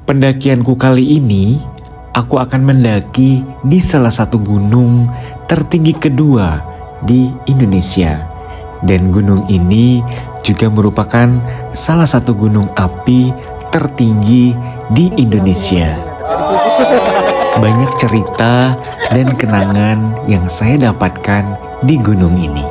Pendakianku kali ini, aku akan mendaki di salah satu gunung tertinggi kedua di Indonesia. Dan gunung ini juga merupakan salah satu gunung api tertinggi di Indonesia. Banyak cerita dan kenangan yang saya dapatkan di gunung ini.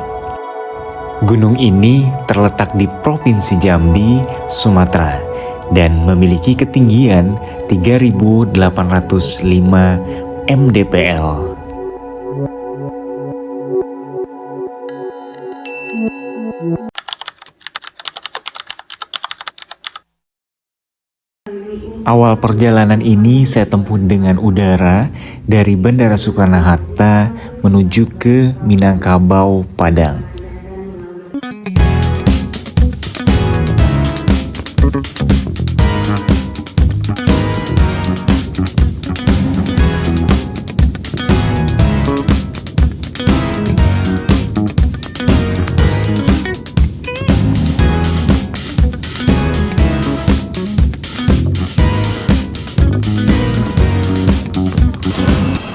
Gunung ini terletak di Provinsi Jambi, Sumatera, dan memiliki ketinggian 3.805 mdpl. Awal perjalanan ini saya tempuh dengan udara dari Bandara Soekarno-Hatta menuju ke Minangkabau, Padang.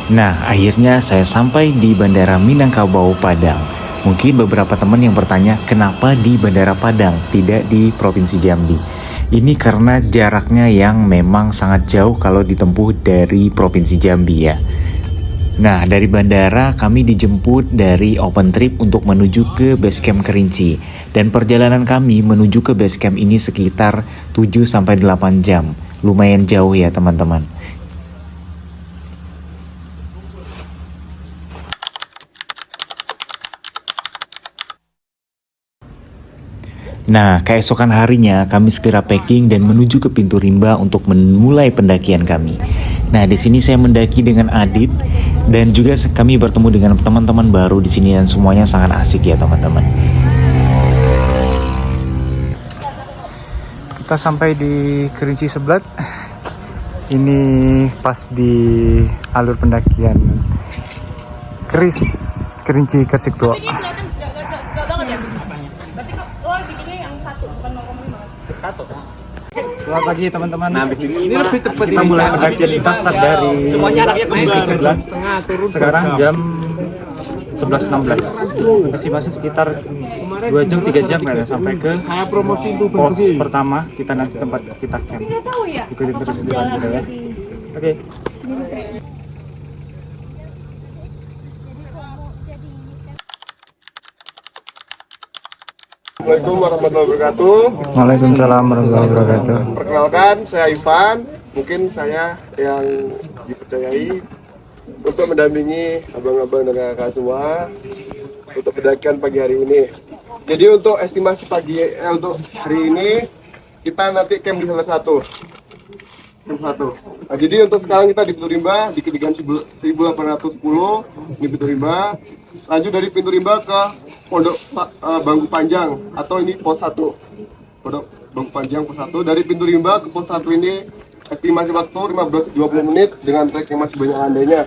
Nah, akhirnya saya sampai di Bandara Minangkabau, Padang. Mungkin beberapa teman yang bertanya, kenapa di Bandara Padang, tidak di Provinsi Jambi? Ini karena jaraknya yang memang sangat jauh kalau ditempuh dari Provinsi Jambi ya. Nah, dari bandara kami dijemput dari Open Trip untuk menuju ke Basecamp Kerinci. Dan perjalanan kami menuju ke Basecamp ini sekitar 7-8 jam. Lumayan jauh ya teman-teman. Nah, keesokan harinya kami segera packing dan menuju ke pintu rimba untuk memulai pendakian kami. Nah, di sini saya mendaki dengan Adit dan juga kami bertemu dengan teman-teman baru di sini dan semuanya sangat asik ya teman-teman. Kita sampai di Kerinci Seblat. Ini pas di alur pendakian Kerinci Kersik Tua. Selamat pagi teman-teman. Nah, ini lebih cepat. Kita mulai pendakian kita start dari sekarang jam 11.16. Estimasi sekitar 2 jam 3 jam ya sampai ke pos pertama kita nanti tempat kita camp. Ikuti terus di video ya. Oke. Assalamualaikum warahmatullahi wabarakatuh. Waalaikumsalam warahmatullahi wabarakatuh. Perkenalkan, saya Ivan. Mungkin saya yang dipercayai untuk mendampingi abang-abang dan kakak semua untuk pendakian pagi hari ini. Jadi untuk estimasi untuk hari ini kita nanti camp di salah satu. Nah, jadi untuk sekarang kita di pintu rimba di ketinggian 1810 di pintu rimba. Lanjut dari pintu rimba ke Pondok Bangku Panjang atau ini pos 1. Pondok Bangku Panjang pos 1. Dari pintu rimba ke pos 1 ini estimasi waktu 15-20 menit dengan trek yang masih banyak landainya.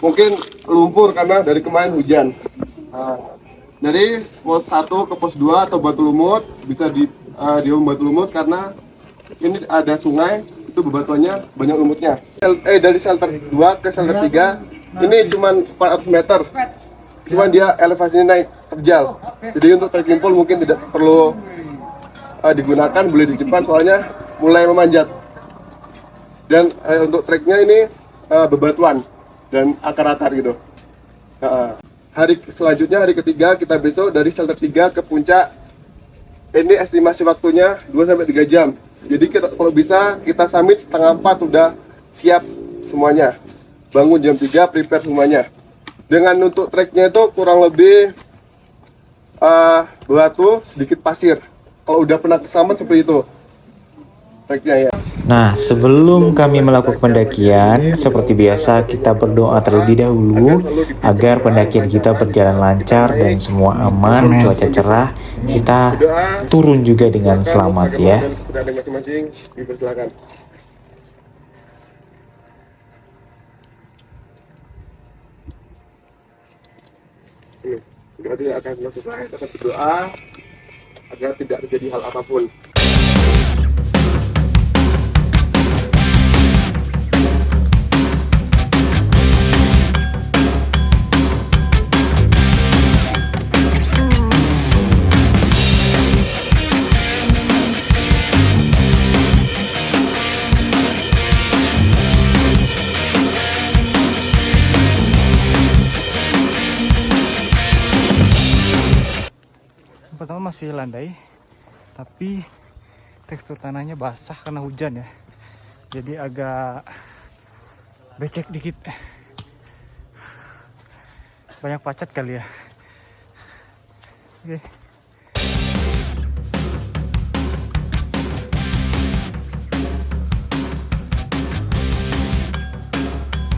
Mungkin lumpur karena dari kemarin hujan. Nah, dari pos 1 ke pos 2 atau Batu Lumut bisa di Batu Lumut karena ini ada sungai, itu bebatuannya banyak lumutnya. Dari shelter 2 ke shelter 3 ini cuma 400 meter. Cuman dia elevasinya naik terjal. Jadi untuk trekking pole mungkin tidak perlu digunakan, boleh disimpan soalnya mulai memanjat. Dan untuk treknya ini bebatuan dan akar-akar gitu. Hari selanjutnya, hari ketiga, kita besok dari shelter 3 ke puncak. Ini estimasi waktunya 2-3 jam. Jadi kalau bisa kita summit setengah 4 udah siap semuanya. Bangun jam 3, prepare semuanya. Dengan untuk treknya itu kurang lebih batu, sedikit pasir. Kalau udah pernah selamat seperti itu treknya ya. Nah, sebelum kami melakukan pendakian, seperti biasa kita berdoa terlebih dahulu agar pendakian kita berjalan lancar dan semua aman, cuaca cerah, kita turun juga dengan selamat ya. Masing-masing dipersilakan. Berarti akan selesai, tetap berdoa agar tidak terjadi hal apapun. masih landai, tapi tekstur tanahnya basah karena hujan ya. Jadi agak becek dikit. Banyak pacat kali ya. Oke.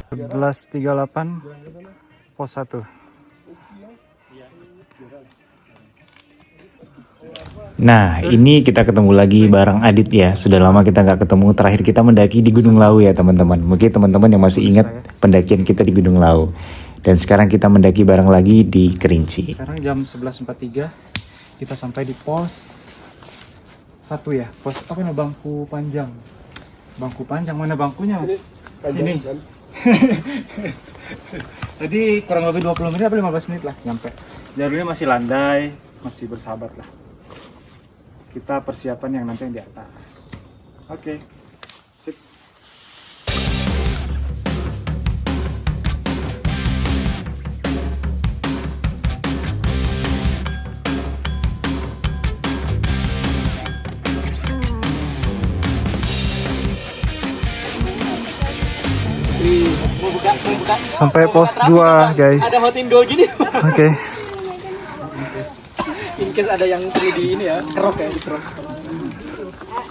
11.38 pos 1. Nah, ini kita ketemu lagi bareng Adit ya. Sudah lama kita nggak ketemu. Terakhir kita mendaki di Gunung Lau ya teman-teman. Mungkin teman-teman yang masih ingat pendakian kita di Gunung Lau. Dan sekarang kita mendaki bareng lagi di Kerinci. Sekarang jam 11.43 kita sampai di pos 1 ya. Pos apa namanya, bangku panjang. Bangku panjang, mana bangkunya Mas? Ini. Tadi kurang lebih 20 menit atau 15 menit lah nyampe. Jalurnya masih landai, masih bersahabat lah. Kita persiapan yang nanti yang di atas. Oke. Sip. Sampai pos 2 guys. Ada hot indo gini. Oke. In case ada yang perlu di ini ya, kerok ya, kerok.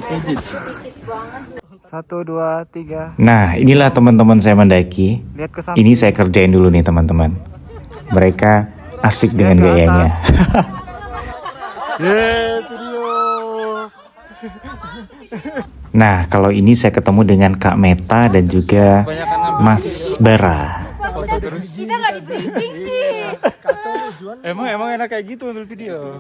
Izin. 1, 2, 3. Nah, inilah teman-teman saya mendaki. Lihat ke samping. Ini saya kerjain dulu nih teman-teman. Mereka asik dengan gayanya. Nah, kalau ini saya ketemu dengan Kak Meta dan juga Mas Bara. Kita nggak di briefing sih. Emang enak kayak gitu ambil video.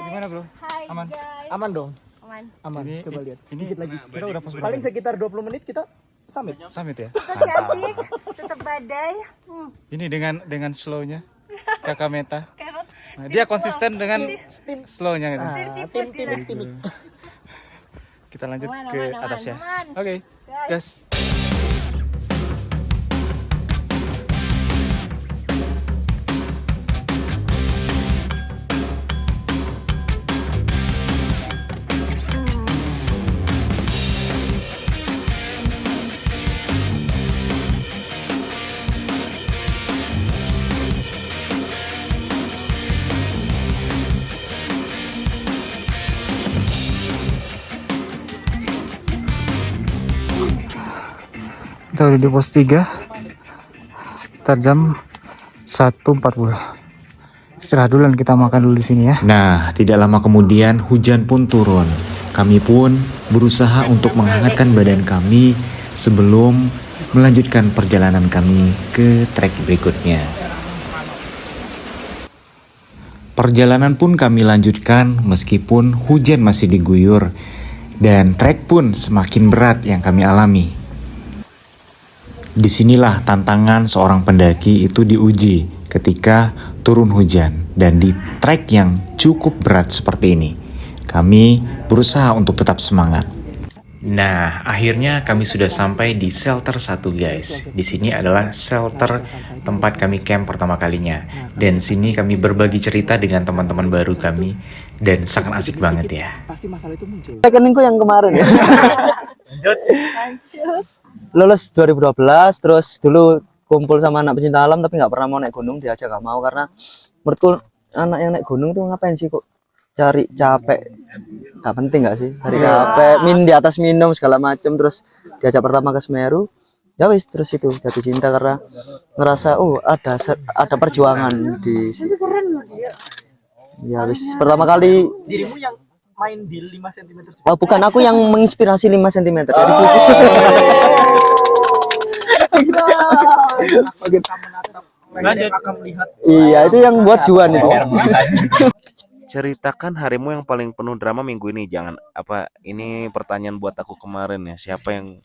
Gimana bro? Hai Aman? guys. Aman dong. Aman. Aman. Ini, Coba lihat. Ini dikit lagi. Kita udah pos Paling sekitar 20 menit kita summit. summit ya. Tetap cantik, tetap badai. Ini dengan slownya Kakak Meta. Karena Nah, dia konsisten dengan slownya gitu. tim siput tidak. Kita lanjut Aman, ke aman, atas ya. aman. Oke, Guys. gas. Kita udah di pos 3 sekitar jam 1.40. Istirahat dulu dan kita makan dulu di sini ya. Nah, tidak lama kemudian hujan pun turun. Kami pun berusaha untuk menghangatkan badan kami sebelum melanjutkan perjalanan kami ke trek berikutnya. Perjalanan pun kami lanjutkan meskipun hujan masih diguyur dan trek pun semakin berat yang kami alami. Disinilah tantangan seorang pendaki itu diuji ketika turun hujan dan di trek yang cukup berat seperti ini. Kami berusaha untuk tetap semangat. Nah, akhirnya kami sudah sampai di shelter 1 guys. Di sini adalah shelter tempat kami camp pertama kalinya. Dan sini kami berbagi cerita dengan teman-teman baru kami dan sangat asik banget ya. Pasti masalah itu muncul. Rekeningku yang kemarin ya. Lanjut. Lulus 2012, terus dulu kumpul sama anak pecinta alam tapi nggak pernah mau naik gunung, diajak nggak mau karena menurutku anak yang naik gunung tuh ngapain sih kok cari capek, nggak penting nggak sih cari capek, di atas minum segala macem, terus diajak pertama ke Semeru, ya wis terus itu jatuh cinta karena ngerasa ada perjuangan di sini. Ya wis pertama kali Dirimu yang main di 5 cm. oh, bukan aku yang menginspirasi 5 cm. Lanjut akan melihat. Iya, itu yang buat Juan itu. Ceritakan harimu yang paling penuh drama minggu ini. Jangan apa ini pertanyaan buat aku kemarin ya. Siapa yang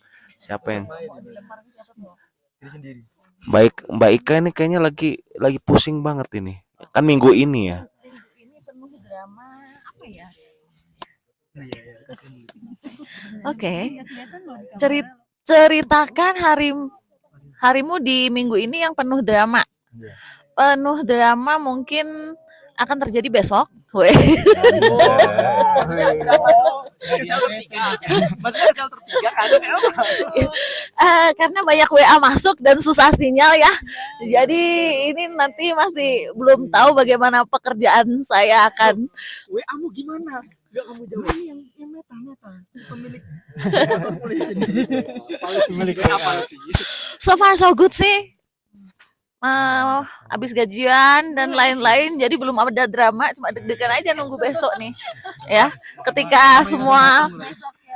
Baik, Mbak Ika ini kayaknya lagi pusing banget ini. Kan minggu ini ya. Ini penuh drama apa ya? Oke. Ceritakan harimu di minggu ini yang penuh drama. Penuh drama mungkin akan terjadi besok. Weh. Karena banyak WA masuk dan susah sinyal ya. Jadi ini nanti masih belum tahu bagaimana pekerjaan saya akan. WA-mu gimana? Gak kamu jawab. Ini yang meta si pemilik motor polisi ini. Pemilik apa sih? So far so good sih. Habis gajian dan lain-lain, jadi belum ada drama, cuma deg-degan aja nunggu besok nih, ya. Ketika semua,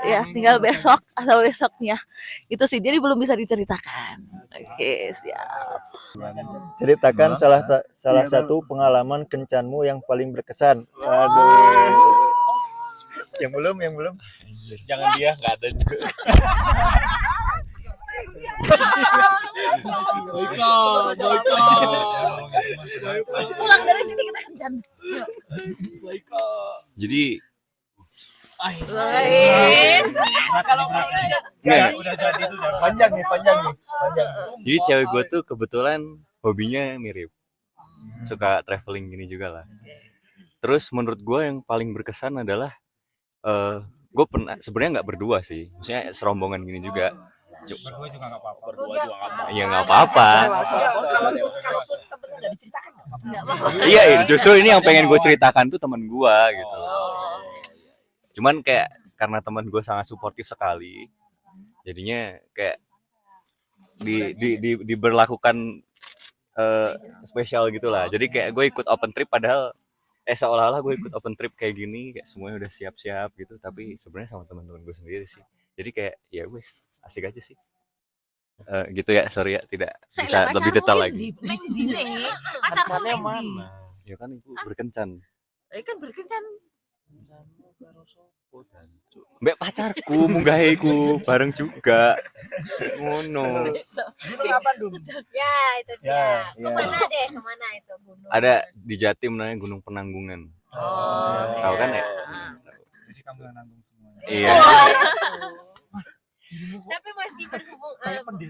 ya tinggal besok atau besoknya, itu sih. Jadi belum bisa diceritakan. Oke, siap. Ceritakan salah satu pengalaman kencanmu yang paling berkesan. Yang belum. Jangan dia nggak ada juga. Pulang dari sini kita kencan. Jadi Panjang nih. Jadi cewek gue tuh kebetulan hobinya mirip, suka traveling gini juga lah. Terus menurut gue yang paling berkesan adalah gue pernah sebenarnya nggak berdua sih, maksudnya serombongan gini juga. Berdua juga nggak apa-apa. Ya nggak apa-apa. Iya, justru ini yang pengen gue ceritakan tuh teman gue gitu. Cuman kayak karena teman gue sangat suportif sekali, jadinya kayak diberlakukan spesial gitulah. Jadi kayak gue ikut open trip padahal seolah-olah gue ikut open trip kayak gini, kayak semuanya udah siap-siap gitu, tapi sebenarnya sama teman-teman gue sendiri sih. Jadi kayak ya gue asik aja sih. Gitu ya, sorry ya tidak bisa lebih detail lagi. Pacarnya mana? Ya kan ibu berkencan. Kan berkencan. Mbak pacarku, munggaheku bareng juga. Ngono. Ya, itu dia. Kemana itu gunung? Ada di Jatim namanya Gunung Penanggungan. Tahu kan ya? Jadi kamu yang nanggung semuanya. Iya. Tapi masih berhubung sampai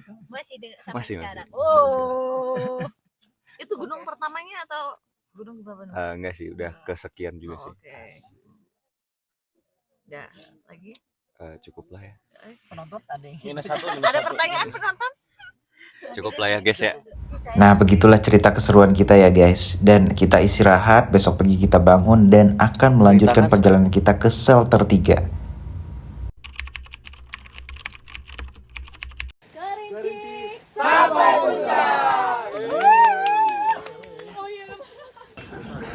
Masih. sekarang. Oh. Itu gunung pertamanya atau gunung berapa? Enggak sih, udah kesekian juga sih. Oke. Ya, lagi. Cukup lah ya. Penonton ada yang Ada pertanyaan penonton? Cukup lah ya guys ya. Nah, begitulah cerita keseruan kita ya guys. Dan kita istirahat, besok pagi kita bangun dan akan melanjutkan perjalanan kita ke shelter 3.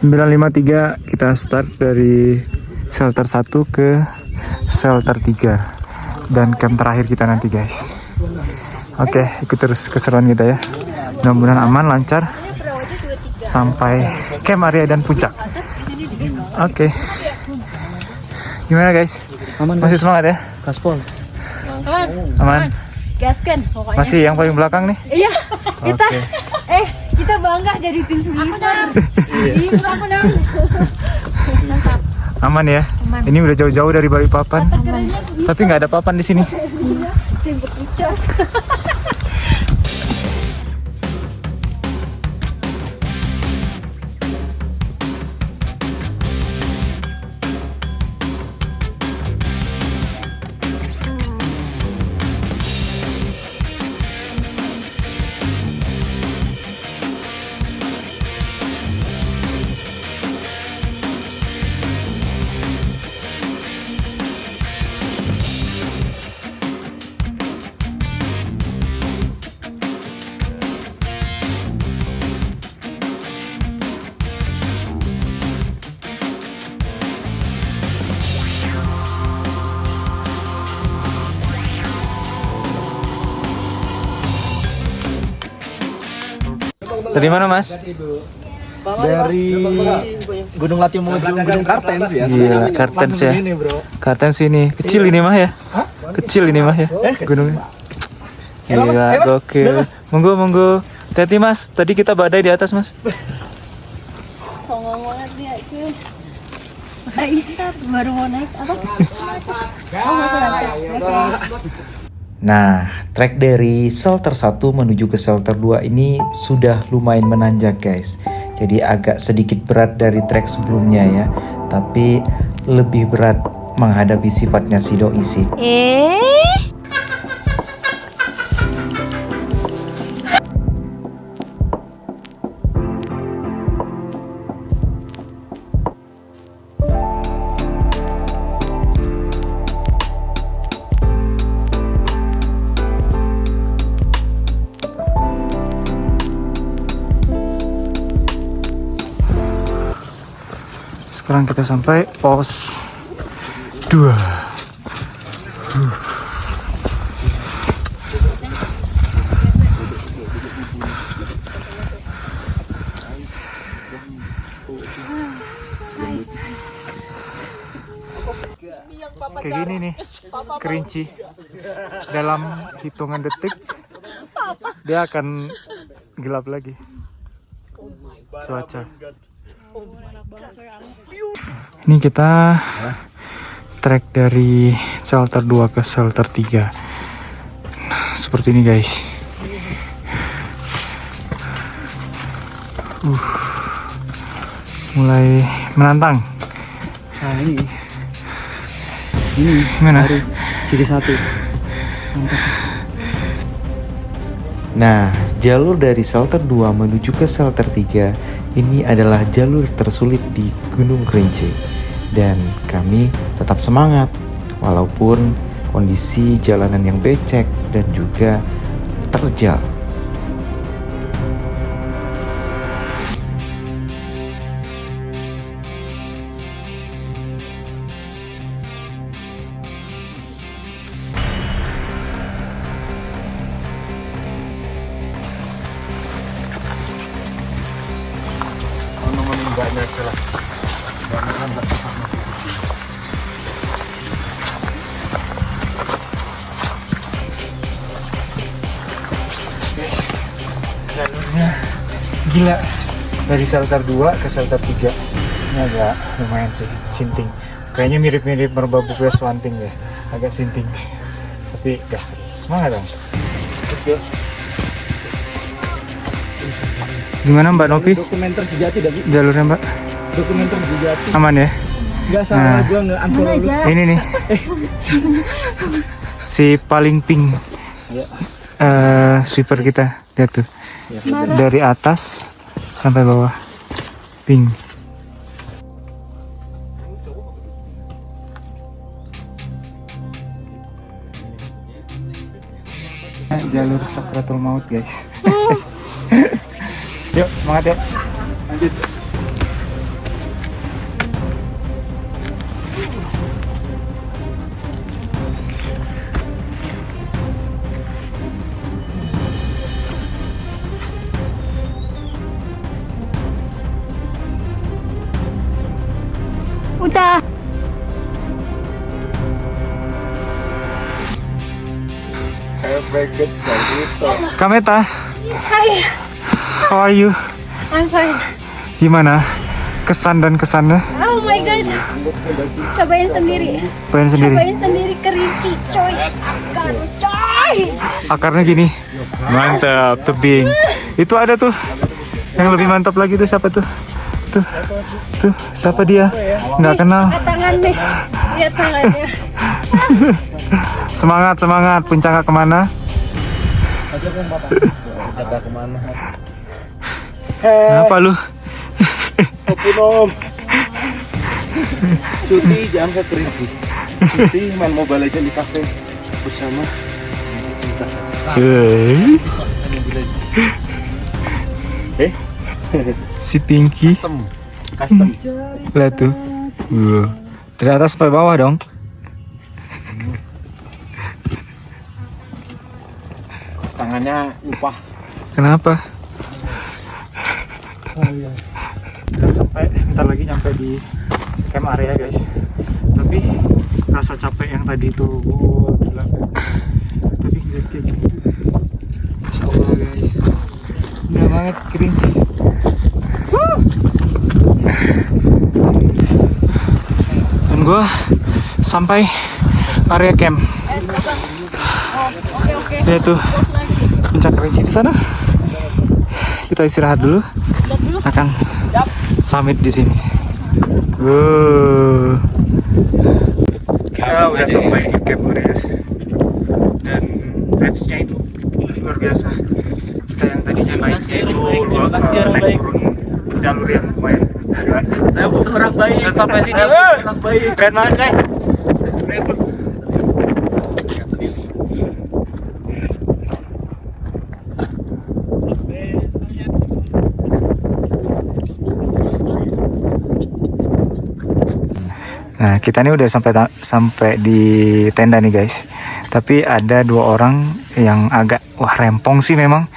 Sembilan 953 kita start dari shelter 1 ke shelter 3 dan camp terakhir kita nanti guys. Oke, ikut terus keseruan kita ya. Mudah-mudahan aman, lancar sampai camp area dan puncak. Oke. Gimana guys? Aman, Masih semangat ya? Gaspol. Aman? Gaskan pokoknya. Masih yang paling belakang nih? Iya. Kita Oke. kita bangga jadi tim sweeper. Iya, aku nang. Aman ya? Ini udah jauh-jauh dari Balikpapan. Tapi nggak ada papan di sini. Tim berkicau. Dari mana mas? Dari Gunung Lati menuju Gunung Kartens ya. Gila, Kartens ya. Ini, bro. Kartens ini. Kecil ini mah ya? Kecil ini mah ya? Gunungnya. Gila, gokil. Monggo. Hati-hati mas, tadi kita badai di atas mas. Songong banget dia itu. Aisyah baru mau naik apa? Oh, masih lancar. Oke. Nah, trek dari shelter 1 menuju ke shelter 2 ini sudah lumayan menanjak guys. Jadi agak sedikit berat dari trek sebelumnya ya. Tapi lebih berat menghadapi sifatnya si doi sih. Sekarang kita sampai pos 2. Kayak gini nih, kerinci. Dalam hitungan detik, dia akan gelap lagi. Cuaca. Ini kita trek dari shelter 2 ke shelter 3. Nah, seperti ini guys. Mulai menantang. Nah ini Gimana? tiga satu. Nah, jalur dari shelter 2 menuju ke shelter 3 ini adalah jalur tersulit di Gunung Kerinci. Dan kami tetap semangat walaupun kondisi jalanan yang becek dan juga terjal. Mbaknya aja lah. Guys, jalurnya gila. Dari shelter 2 ke shelter 3 ini agak lumayan sih, sinting. Kayaknya mirip-mirip Merbabu Quest Wanting ya, agak sinting. Tapi gas terus, semangat dong. Gimana Mbak Novi? Dokumenter sejati dah. Jalurnya Mbak? Dokumenter sejati. Aman ya? Enggak salah gua nge-unfollow lu. Ini nih. Si paling pink. Sweeper kita. Lihat tuh. Dari atas sampai bawah. Pink. Jalur Sakratul Maut guys. Yuk semangat ya. Lanjut. Udah. Kameta. Hai. How are you? I'm fine. Gimana kesan dan kesannya? Oh my god. Cobain sendiri. Cobain sendiri. Cobain sendiri kerinci, coy. Akar, coy. Akarnya gini. Mantap, tebing. Itu ada tuh. Yang lebih mantap lagi tuh siapa tuh? Tuh, siapa dia? Nggak kenal. Lihat tangan nih. Lihat tangannya. Semangat, puncak kemana? Jaga kemana? Apa lu? Om. Cuti jangan ke Kerinci. Cuti main Mobile Legends di kafe bersama cinta saja. Si Pinky. Custom. Lihat tuh. Dari atas sampai bawah dong. Tangannya lupa. Kenapa? Kita sampai bentar lagi nyampe di camp area guys. Tapi rasa capek yang tadi tuh gila. Tapi ngeliat kayak gini, Masya Allah guys, indah banget Kerinci. Dan gue sampai area camp. Ya tuh puncak Kerinci di sana. Kita istirahat dulu. Akan summit di sini. Kita udah sampai di Camp Korea dan vibes-nya itu luar biasa. Kita yang tadinya naik itu naik turun jalur yang lumayan biasa. Saya butuh orang baik. Dan sampai sini orang baik. Keren banget guys. Nah, kita ini udah sampai di tenda nih guys. Tapi ada 2 orang yang agak rempong sih memang.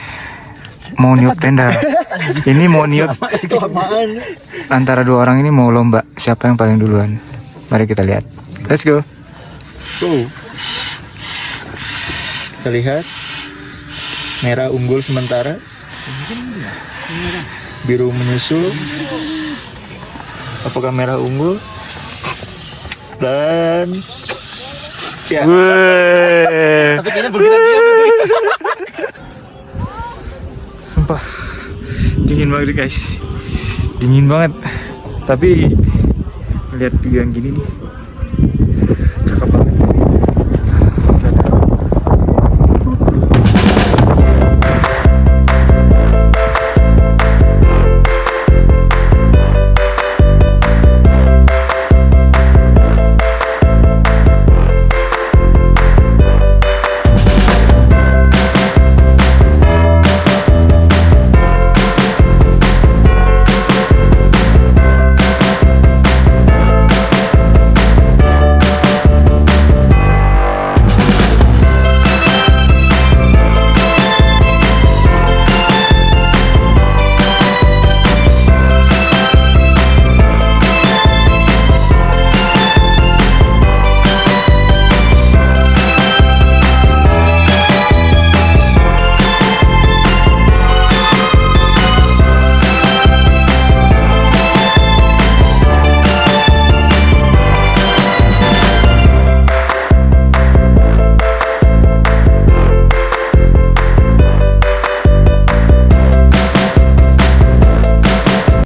Mau niup tenda. Ini mau niup. Antara 2 orang ini mau lomba siapa yang paling duluan. Mari kita lihat. Let's go. Kita lihat. Merah unggul sementara. Biru menyusul. Apakah merah unggul? Dan ya. Tapi kayaknya bergeser dia. Sumpah dingin banget guys, dingin banget. Tapi lihat view yang gini nih, cakep banget.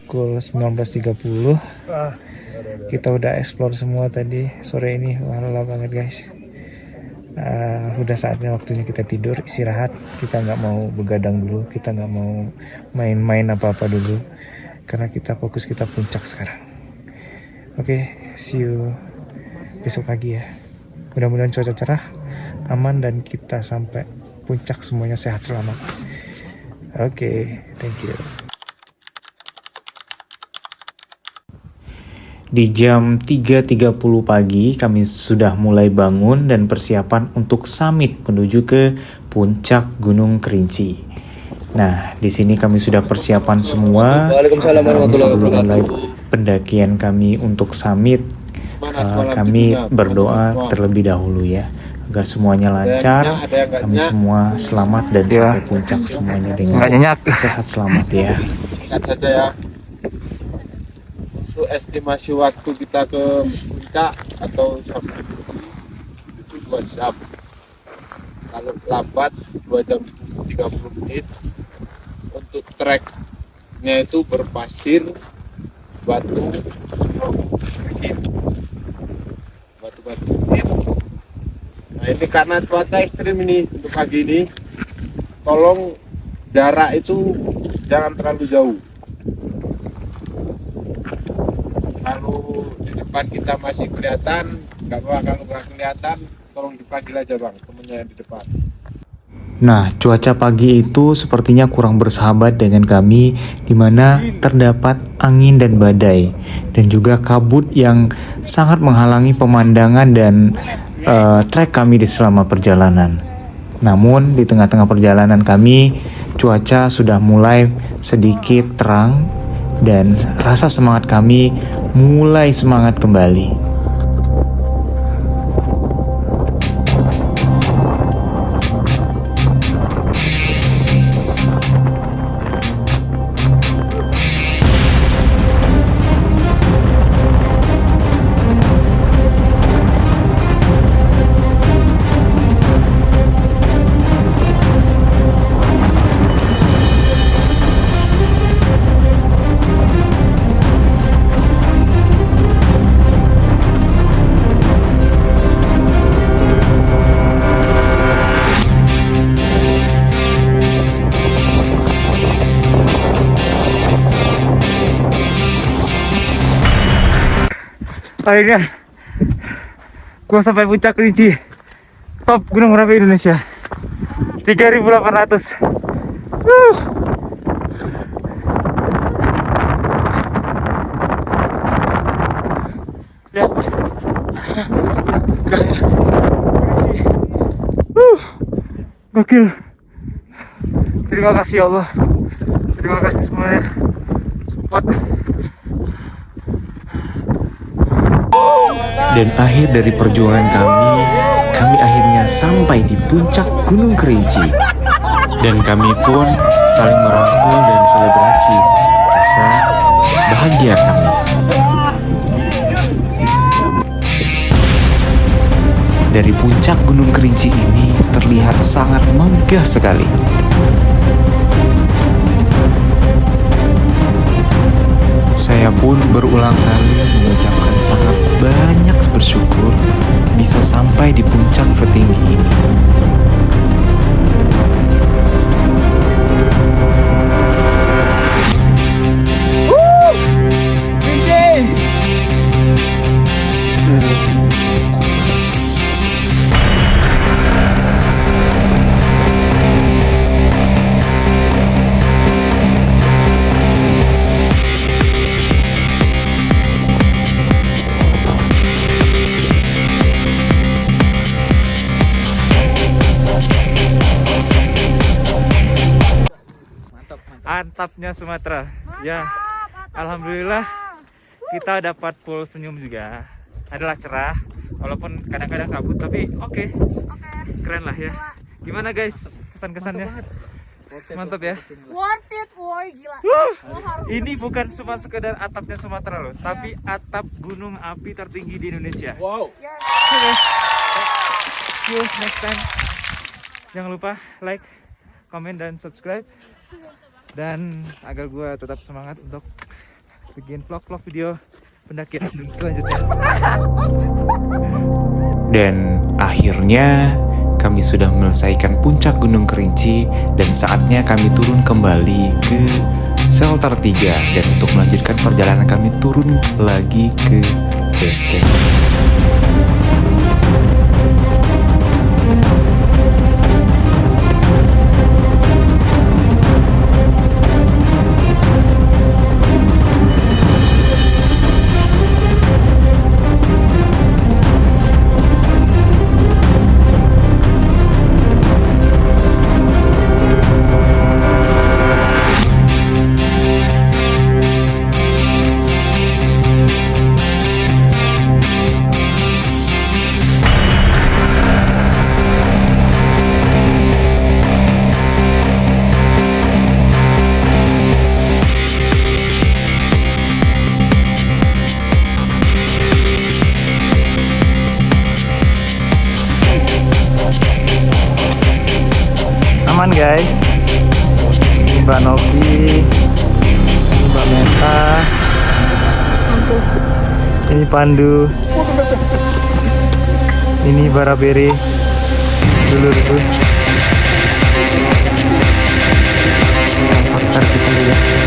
Pukul 19.30 kita udah explore semua tadi sore ini. Lelah banget guys. Udah saatnya waktunya kita tidur, istirahat. Kita nggak mau begadang dulu, kita nggak mau main-main apa-apa dulu karena kita fokus, kita puncak sekarang. Oke, see you besok pagi ya. Mudah-mudahan cuaca cerah, aman, dan kita sampai puncak semuanya sehat selamat. Oke, thank you. Di jam 3.30 pagi kami sudah mulai bangun dan persiapan untuk summit menuju ke puncak Gunung Kerinci. Nah, di sini kami sudah persiapan semua. Waalaikumsalam warahmatullahi Sebelum wabarakatuh. mulai pendakian kami untuk summit, kami berdoa terlebih dahulu ya, agar semuanya lancar, kami semua selamat dan sampai puncak semuanya dengan sehat selamat ya. Singkat saja ya. Itu estimasi waktu kita ke puncak atau sampai itu 2 jam. Kalau lambat 2 jam 30 menit. Untuk treknya itu berpasir, batu kecil. Batu-batu kecil. Nah ini karena cuaca ekstrim ini untuk pagi ini, tolong jarak itu jangan terlalu jauh. Kalau di depan kita masih kelihatan, nggak apa-apa. Kalau nggak kelihatan, tolong dipanggil aja bang, temennya yang di depan. Nah, cuaca pagi itu sepertinya kurang bersahabat dengan kami, di mana terdapat angin dan badai, dan juga kabut yang sangat menghalangi pemandangan dan trek kami di selama perjalanan. Namun, di tengah-tengah perjalanan kami, cuaca sudah mulai sedikit terang, dan rasa semangat kami mulai semangat kembali. Akhirnya gua sampai puncak Kerinci, top Gunung Merapi Indonesia, 3.800. Ya. Gokil. Terima kasih ya Allah. Terima kasih semuanya. Support. Dan akhir dari perjuangan kami akhirnya sampai di puncak Gunung Kerinci. Dan kami pun saling merangkul dan selebrasi rasa bahagia kami. Dari puncak Gunung Kerinci ini terlihat sangat megah sekali. Saya pun berulang kali mengucapkan sangat banyak bersyukur bisa sampai di puncak setinggi ini. Mantapnya Sumatera. Ya, alhamdulillah kita dapat full senyum juga. Adalah cerah, walaupun kadang-kadang kabut, tapi oke. Keren lah ya. Gimana guys, kesan-kesannya? Mantap ya. Worth it, boy, gila. Ini bukan cuma sekedar atapnya Sumatera loh, tapi atap gunung api tertinggi di Indonesia. Wow. Oke. See you next time. Jangan lupa like, comment, dan subscribe. Dan agar gue tetap semangat untuk bikin vlog-vlog video pendakian selanjutnya. Dan akhirnya kami sudah menyelesaikan puncak Gunung Kerinci dan saatnya kami turun kembali ke shelter 3 dan untuk melanjutkan perjalanan kami turun lagi ke base camp. Aman guys, ini Mbak Novi, ini Mbak Meta, ini Pandu, ini Baraberi, dulurku. Faktor kita juga.